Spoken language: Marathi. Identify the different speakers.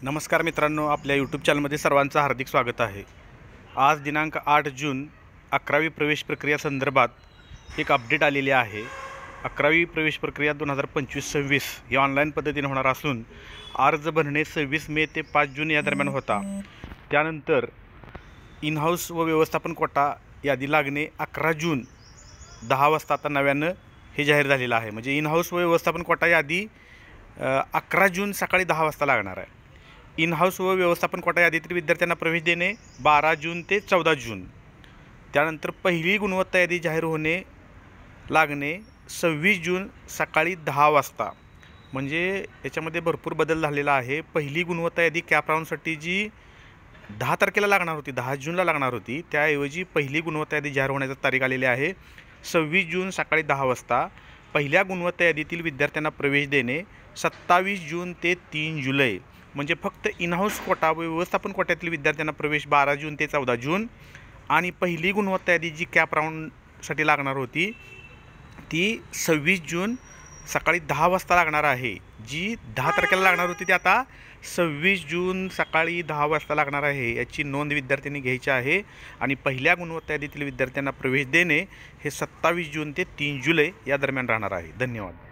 Speaker 1: नमस्कार मित्रांनो, आपल्या यूट्यूब चॅनलमध्ये सर्वांचं हार्दिक स्वागत आहे। आज दिनांक 8 जून 11वी प्रवेश प्रक्रिया संदर्भात एक अपडेट आलेली आहे। 11वी प्रवेश प्रक्रिया 2025-26 ही ऑनलाईन पद्धतीने होणार असून अर्ज भरणे 26 मे ते 5 जून या दरम्यान होता। त्यानंतर इन हाऊस व व्यवस्थापन कोटा यादी लागणे 11 जून 10 वाजता आता नव्यानं हे जाहीर झालेलं आहे। म्हणजे इन हाऊस व व्यवस्थापन कोटा यादी 11 जून सकाळी 10 वाजता लागणार आहे। इन हाऊस व व्यवस्थापन कोटा यादीतील विद्यार्थ्यांना प्रवेश देणे 12 जून ते 14 जून। त्यानंतर पहिली गुणवत्ता यादी जाहीर होणे लागणे 26 जून सकाळी 10 वाजता। म्हणजे याच्यामध्ये भरपूर बदल झालेला आहे। पहिली गुणवत्ता यादी कॅप राऊंडसाठी जी 10 तारखेला लागणार होती, 10 जूनला लागणार होती, त्याऐवजी पहिली गुणवत्ता यादी जाहीर होण्याची तारीख आलेली आहे 26 जून सकाळी 10 वाजता। पहिल्या गुणवत्ता यादीतील विद्यार्थ्यांना प्रवेश देणे 27 जून ते 3 जुलै। म्हणजे फक्त इन हाऊस कोटा व व्यवस्थापन कोट्यातील विद्यार्थ्यांना प्रवेश 12 जून ते 14 जून आणि पहिली गुणवत्ता यादी जी कॅप राऊंडसाठी लागणार होती ती 26 जून सकाळी 10 वाजता लागणार आहे। जी 10 तारखेला लागणार होती ती आता 26 जून सकाळी 10 वाजता लागणार आहे। याची नोंद विद्यार्थ्यांनी घ्यायची आहे। आणि पहिल्या गुणवत्ता यादीतील विद्यार्थ्यांना प्रवेश देणे हे 27 जून ते 3 जुलै या दरम्यान राहणार आहे। धन्यवाद।